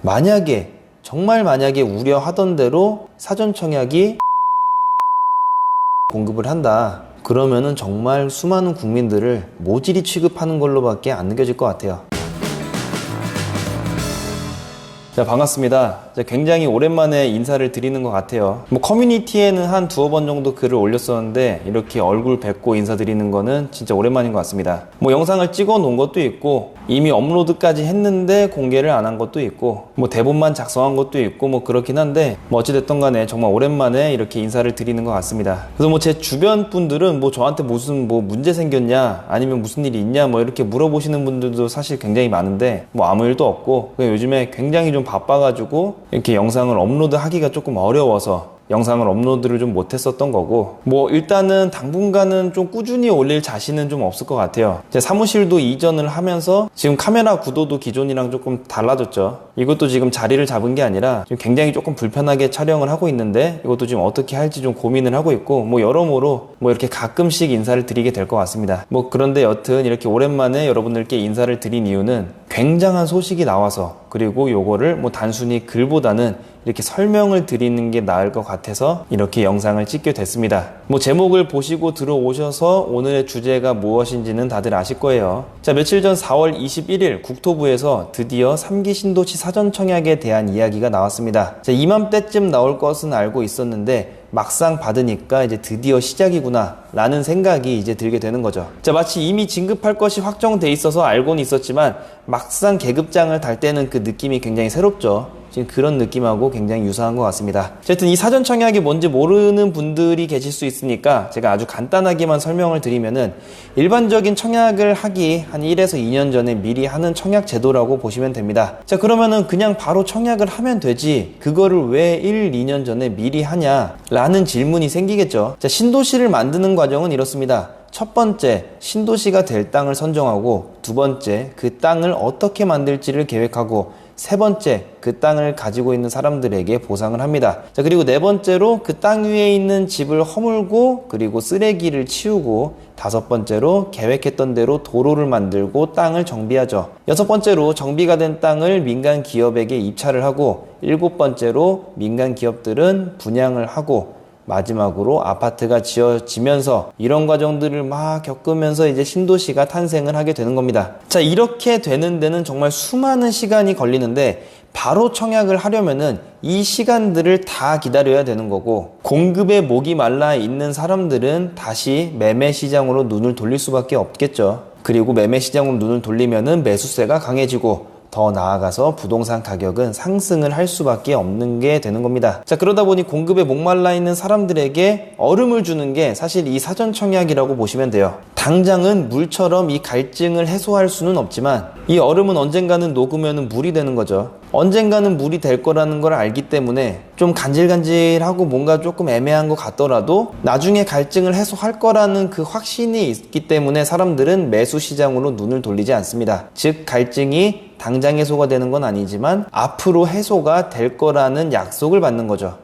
만약에 정말 만약에 우려하던 대로 사전 청약이 공급을 한다, 그러면은 정말 수많은 국민들을 모질이 취급하는 걸로밖에 안 느껴질 것 같아요. 자, 반갑습니다. 굉장히 오랜만에 인사를 드리는 것 같아요. 커뮤니티에는 한 두어 번 정도 글을 올렸었는데 이렇게 얼굴 뵙고 인사드리는 거는 진짜 오랜만인 것 같습니다. 영상을 찍어 놓은 것도 있고 이미 업로드까지 했는데 공개를 안 한 것도 있고 대본만 작성한 것도 있고 그렇긴 한데 어찌됐든 간에 정말 오랜만에 이렇게 인사를 드리는 것 같습니다. 그래서 제 주변 분들은 저한테 무슨 문제 생겼냐, 아니면 무슨 일이 있냐 이렇게 물어보시는 분들도 사실 굉장히 많은데 아무 일도 없고, 요즘에 굉장히 좀 바빠가지고 이렇게 영상을 업로드하기가 조금 어려워서 영상을 업로드를 좀 못했었던 거고, 일단은 당분간은 좀 꾸준히 올릴 자신은 좀 없을 것 같아요. 제 사무실도 이전을 하면서 지금 카메라 구도도 기존이랑 조금 달라졌죠. 이것도 지금 자리를 잡은 게 아니라 지금 굉장히 조금 불편하게 촬영을 하고 있는데, 이것도 지금 어떻게 할지 좀 고민을 하고 있고, 여러모로 이렇게 가끔씩 인사를 드리게 될 것 같습니다. 그런데 여튼 이렇게 오랜만에 여러분들께 인사를 드린 이유는 굉장한 소식이 나와서, 그리고 요거를 단순히 글보다는 이렇게 설명을 드리는 게 나을 것 같아서 이렇게 영상을 찍게 됐습니다. 제목을 보시고 들어오셔서 오늘의 주제가 무엇인지는 다들 아실 거예요. 자, 며칠 전 4월 21일 국토부에서 드디어 3기 신도시 사전 청약에 대한 이야기가 나왔습니다. 자, 이맘때쯤 나올 것은 알고 있었는데 막상 받으니까 이제 드디어 시작이구나 라는 생각이 이제 들게 되는 거죠. 자, 마치 이미 진급할 것이 확정돼 있어서 알고는 있었지만 막상 계급장을 달 때는 그 느낌이 굉장히 새롭죠. 지금 그런 느낌하고 굉장히 유사한 것 같습니다. 어쨌든 이 사전 청약이 뭔지 모르는 분들이 계실 수 있으니까 제가 아주 간단하게만 설명을 드리면은, 일반적인 청약을 하기 한 1에서 2년 전에 미리 하는 청약 제도라고 보시면 됩니다. 자, 그러면은 그냥 바로 청약을 하면 되지 그거를 왜 1, 2년 전에 미리 하냐 라는 질문이 생기겠죠. 자, 신도시를 만드는 과정은 이렇습니다. 첫 번째, 신도시가 될 땅을 선정하고, 두 번째, 그 땅을 어떻게 만들지를 계획하고, 세 번째, 그 땅을 가지고 있는 사람들에게 보상을 합니다. 자, 그리고 네 번째로 그 땅 위에 있는 집을 허물고, 그리고 쓰레기를 치우고, 다섯 번째로 계획했던 대로 도로를 만들고 땅을 정비하죠. 여섯 번째로 정비가 된 땅을 민간 기업에게 입찰을 하고, 일곱 번째로 민간 기업들은 분양을 하고, 마지막으로 아파트가 지어지면서 이런 과정들을 막 겪으면서 이제 신도시가 탄생을 하게 되는 겁니다. 자, 이렇게 되는 데는 정말 수많은 시간이 걸리는데, 바로 청약을 하려면은 이 시간들을 다 기다려야 되는 거고, 공급에 목이 말라 있는 사람들은 다시 매매 시장으로 눈을 돌릴 수밖에 없겠죠. 그리고 매매 시장으로 눈을 돌리면은 매수세가 강해지고, 더 나아가서 부동산 가격은 상승을 할 수밖에 없는 게 되는 겁니다. 자, 그러다 보니 공급에 목말라 있는 사람들에게 얼음을 주는 게 사실 이 사전 청약이라고 보시면 돼요. 당장은 물처럼 이 갈증을 해소할 수는 없지만 이 얼음은 언젠가는 녹으면 물이 되는 거죠. 언젠가는 물이 될 거라는 걸 알기 때문에 좀 간질간질하고 뭔가 조금 애매한 것 같더라도 나중에 갈증을 해소할 거라는 그 확신이 있기 때문에 사람들은 매수 시장으로 눈을 돌리지 않습니다. 즉, 갈증이 당장 해소가 되는 건 아니지만 앞으로 해소가 될 거라는 약속을 받는 거죠.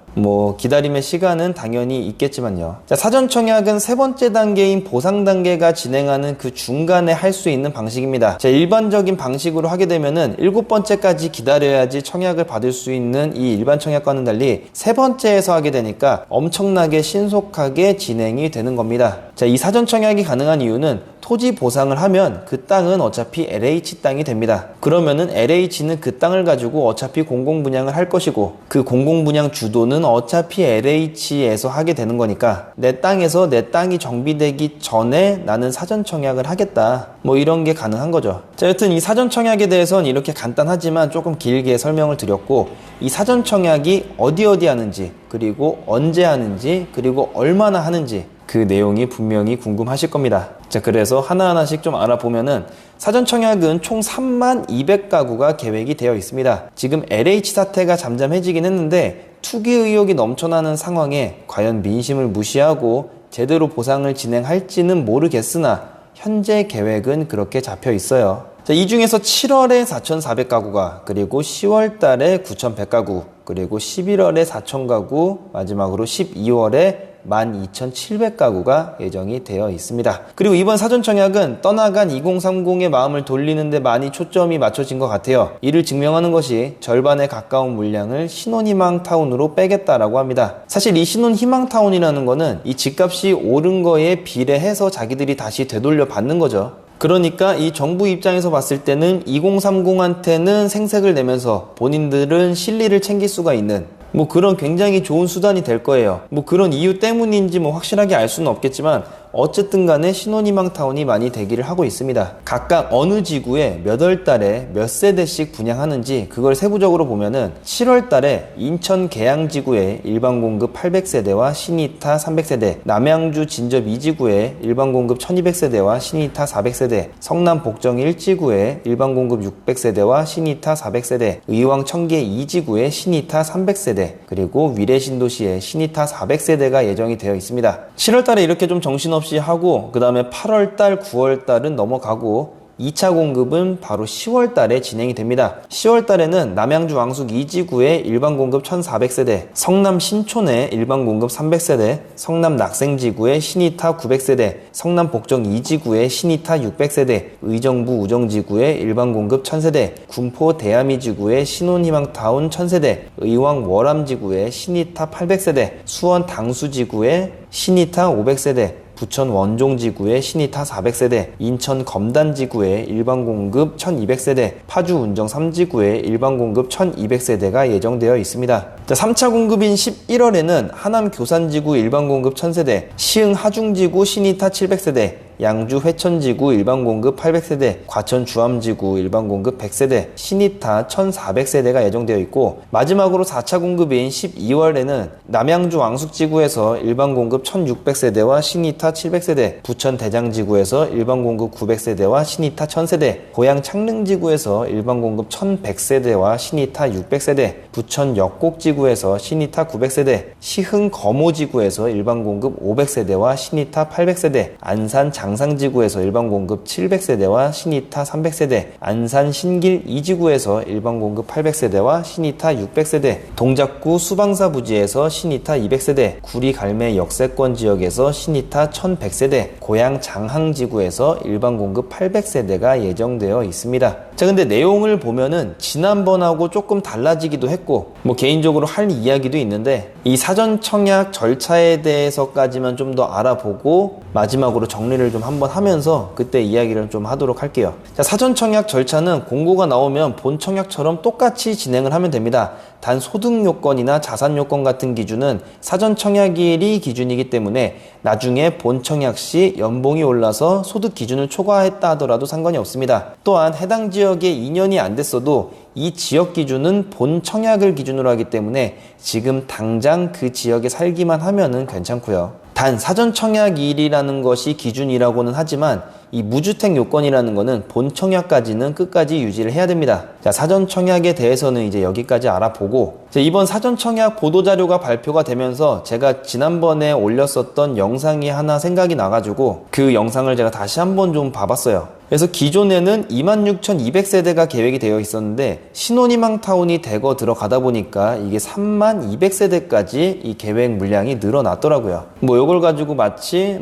기다림의 시간은 당연히 있겠지만요. 자, 사전 청약은 세 번째 단계인 보상 단계가 진행하는 그 중간에 할 수 있는 방식입니다. 자, 일반적인 방식으로 하게 되면은 7번째까지 기다려야지 청약을 받을 수 있는 이 일반 청약과는 달리 세 번째에서 하게 되니까 엄청나게 신속하게 진행이 되는 겁니다. 자, 이 사전 청약이 가능한 이유는 토지 보상을 하면 그 땅은 어차피 LH 땅이 됩니다. 그러면은 LH는 그 땅을 가지고 어차피 공공분양을 할 것이고, 그 공공분양 주도는 어차피 LH에서 하게 되는 거니까 내 땅에서 내 땅이 정비되기 전에 나는 사전 청약을 하겠다, 이런 게 가능한 거죠. 자, 여튼 이 사전 청약에 대해서는 이렇게 간단하지만 조금 길게 설명을 드렸고, 이 사전 청약이 어디 하는지, 그리고 언제 하는지, 그리고 얼마나 하는지 그 내용이 분명히 궁금하실 겁니다. 자, 그래서 하나하나씩 좀 알아보면은, 사전 청약은 총 32,200가구가 계획이 되어 있습니다. 지금 LH 사태가 잠잠해지긴 했는데 투기 의혹이 넘쳐나는 상황에 과연 민심을 무시하고 제대로 보상을 진행할지는 모르겠으나 현재 계획은 그렇게 잡혀 있어요. 자, 이 중에서 7월에 4,400가구가, 그리고 10월 달에 9,100가구, 그리고 11월에 4,000가구, 마지막으로 12월에 12,700가구가 예정이 되어 있습니다. 그리고 이번 사전청약은 떠나간 2030의 마음을 돌리는 데 많이 초점이 맞춰진 것 같아요. 이를 증명하는 것이 절반에 가까운 물량을 신혼희망타운으로 빼겠다라고 합니다. 사실 이 신혼희망타운이라는 거는 이 집값이 오른 거에 비례해서 자기들이 다시 되돌려 받는 거죠. 그러니까 이 정부 입장에서 봤을 때는 2030한테는 생색을 내면서 본인들은 실리를 챙길 수가 있는 그런 굉장히 좋은 수단이 될 거예요. 그런 이유 때문인지 확실하게 알 수는 없겠지만 어쨌든 간에 신혼희망타운이 많이 대기를 하고 있습니다. 각각 어느 지구에 몇 월 달에 몇 세대씩 분양하는지 그걸 세부적으로 보면은 7월 달에 인천 계양지구에 일반 공급 800세대와 신이타 300세대, 남양주 진접 2지구에 일반 공급 1200세대와 신이타 400세대, 성남 복정 1지구에 일반 공급 600세대와 신이타 400세대, 의왕 청계 2지구에 신이타 300세대, 그리고 위례신도시에 신이타 400세대가 예정이 되어 있습니다. 7월 달에 이렇게 좀 정신없이 하고 그 다음에 8월달, 9월달은 넘어가고 2차 공급은 바로 10월달에 진행이 됩니다. 10월달에는 남양주 왕숙 2지구에 일반 공급 1400세대, 성남 신촌에 일반 공급 300세대, 성남 낙생지구에 신이타 900세대, 성남 복정 2지구에 신이타 600세대, 의정부 우정지구에 일반 공급 1000세대, 군포 대암이지구에 신혼희망타운 1000세대, 의왕 월암지구에 신이타 800세대, 수원 당수지구에 신이타 500세대, 부천 원종지구에 신이타 400세대, 인천 검단지구에 일반 공급 1200세대, 파주 운정 3지구에 일반 공급 1200세대가 예정되어 있습니다. 3차 공급인 11월에는 하남 교산지구 일반 공급 1000세대, 시흥 하중지구 신이타 700세대, 양주 회천지구 일반 공급 800세대, 과천 주암지구 일반 공급 100세대, 신이타 1400세대가 예정되어 있고, 마지막으로 4차 공급인 12월에는 남양주 왕숙지구에서 일반 공급 1600세대와 신이타 700세대, 부천 대장지구에서 일반 공급 900세대와 신이타 1000세대, 고양 창릉지구에서 일반 공급 1100세대와 신이타 600세대, 부천 역곡지구에서 신이타 900세대, 시흥 거모지구에서 일반 공급 500세대와 신이타 800세대, 안산 장상지구에서 일반 공급 700세대와 신이타 300세대, 안산 신길 2지구에서 일반 공급 800세대와 신이타 600세대, 동작구 수방사 부지에서 신이타 200세대, 구리 갈매 역세권 지역에서 신이타 1100세대, 고양 장항지구에서 일반 공급 800세대가 예정되어 있습니다. 자, 근데 내용을 보면은 지난번하고 조금 달라지기도 했고, 개인적으로 할 이야기도 있는데, 이 사전 청약 절차에 대해서까지만 좀 더 알아보고 마지막으로 정리를 좀 한번 하면서 그때 이야기를 좀 하도록 할게요. 자, 사전 청약 절차는 공고가 나오면 본 청약처럼 똑같이 진행을 하면 됩니다. 단 소득 요건이나 자산 요건 같은 기준은 사전 청약일이 기준이기 때문에 나중에 본 청약 시 연봉이 올라서 소득 기준을 초과했다 하더라도 상관이 없습니다. 또한 해당 지역에 2년이 안 됐어도 이 지역 기준은 본 청약을 기준으로 하기 때문에 지금 당장 그 지역에 살기만 하면은 괜찮고요. 단 사전 청약일이라는 것이 기준이라고는 하지만 이 무주택 요건이라는 거는 본 청약까지는 끝까지 유지를 해야 됩니다. 자, 사전 청약에 대해서는 이제 여기까지 알아보고, 이번 사전 청약 보도자료가 발표가 되면서 제가 지난번에 올렸었던 영상이 하나 생각이 나가지고 그 영상을 제가 다시 한번 좀 봐봤어요. 그래서 기존에는 26,200세대가 계획이 되어 있었는데 신혼희망타운이 대거 들어가다 보니까 이게 32,200세대까지 이 계획 물량이 늘어났더라고요. 이걸 가지고 마치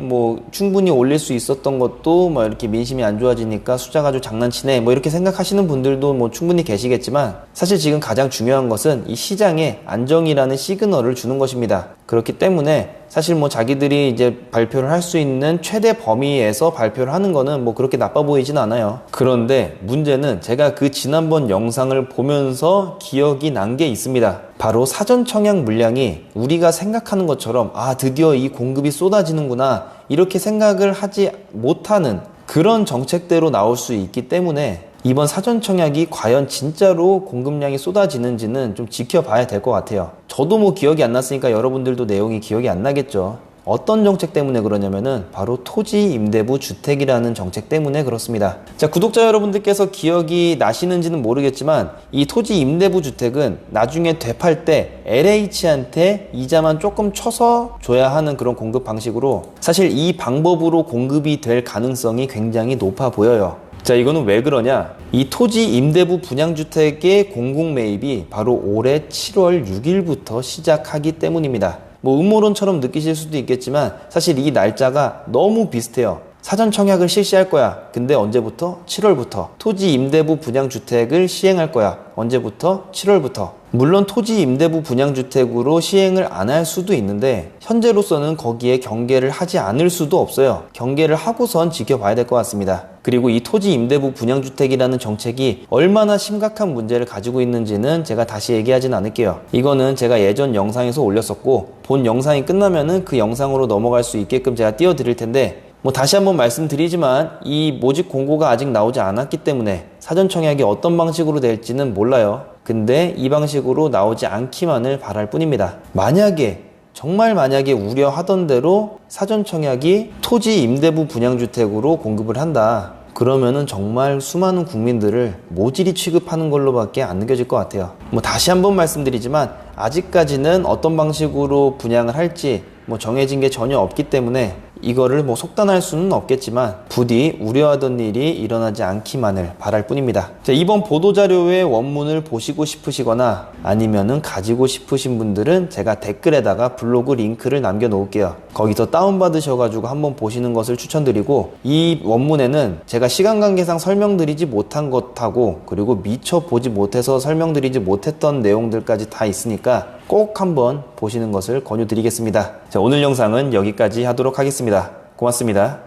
충분히 올릴 수 있었던 것도 이렇게 민심이 안 좋아지니까 숫자 가지고 장난치네 이렇게 생각하시는 분들도 충분히 계시겠지만, 사실 지금 가장 중요한 것은 이 시장에 안정이라는 시그널을 주는 것입니다. 그렇기 때문에 사실 자기들이 이제 발표를 할 수 있는 최대 범위에서 발표를 하는 거는 그렇게 나빠 보이진 않아요. 그런데 문제는 제가 그 지난번 영상을 보면서 기억이 난 게 있습니다. 바로 사전 청약 물량이 우리가 생각하는 것처럼 드디어 이 공급이 쏟아지는구나 이렇게 생각을 하지 못하는 그런 정책대로 나올 수 있기 때문에 이번 사전 청약이 과연 진짜로 공급량이 쏟아지는지는 좀 지켜봐야 될 것 같아요. 저도 기억이 안 났으니까 여러분들도 내용이 기억이 안 나겠죠. 어떤 정책 때문에 그러냐면은 바로 토지 임대부 주택이라는 정책 때문에 그렇습니다. 자, 구독자 여러분들께서 기억이 나시는지는 모르겠지만 이 토지 임대부 주택은 나중에 되팔 때 LH한테 이자만 조금 쳐서 줘야 하는 그런 공급 방식으로, 사실 이 방법으로 공급이 될 가능성이 굉장히 높아 보여요. 자, 이거는 왜 그러냐? 이 토지 임대부 분양주택의 공공 매입이 바로 올해 7월 6일부터 시작하기 때문입니다. 뭐 음모론처럼 느끼실 수도 있겠지만 사실 이 날짜가 너무 비슷해요. 사전 청약을 실시할 거야. 근데 언제부터? 7월부터. 토지 임대부 분양주택을 시행할 거야. 언제부터? 7월부터. 물론 토지 임대부 분양주택으로 시행을 안 할 수도 있는데 현재로서는 거기에 경계를 하지 않을 수도 없어요. 경계를 하고선 지켜봐야 될 것 같습니다. 그리고 이 토지 임대부 분양주택이라는 정책이 얼마나 심각한 문제를 가지고 있는지는 제가 다시 얘기하진 않을게요. 이거는 제가 예전 영상에서 올렸었고 본 영상이 끝나면은 그 영상으로 넘어갈 수 있게끔 제가 띄워드릴 텐데 뭐 다시 한번 말씀드리지만 이 모집 공고가 아직 나오지 않았기 때문에 사전 청약이 어떤 방식으로 될지는 몰라요. 근데 이 방식으로 나오지 않기만을 바랄 뿐입니다. 정말 만약에 우려하던 대로 사전 청약이 토지 임대부 분양주택으로 공급을 한다. 그러면은 정말 수많은 국민들을 모질이 취급하는 걸로밖에 안 느껴질 것 같아요. 뭐 다시 한번 말씀드리지만 아직까지는 어떤 방식으로 분양을 할지 뭐 정해진 게 전혀 없기 때문에 이거를 뭐 속단할 수는 없겠지만 부디 우려하던 일이 일어나지 않기만을 바랄 뿐입니다. 자, 이번 보도자료의 원문을 보시고 싶으시거나 아니면은 가지고 싶으신 분들은 제가 댓글에다가 블로그 링크를 남겨 놓을게요. 거기서 다운받으셔가지고 한번 보시는 것을 추천드리고 이 원문에는 제가 시간 관계상 설명드리지 못한 것하고 그리고 미처 보지 못해서 설명드리지 못했던 내용들까지 다 있으니까 꼭 한번 보시는 것을 권유드리겠습니다. 자, 오늘 영상은 여기까지 하도록 하겠습니다. 고맙습니다.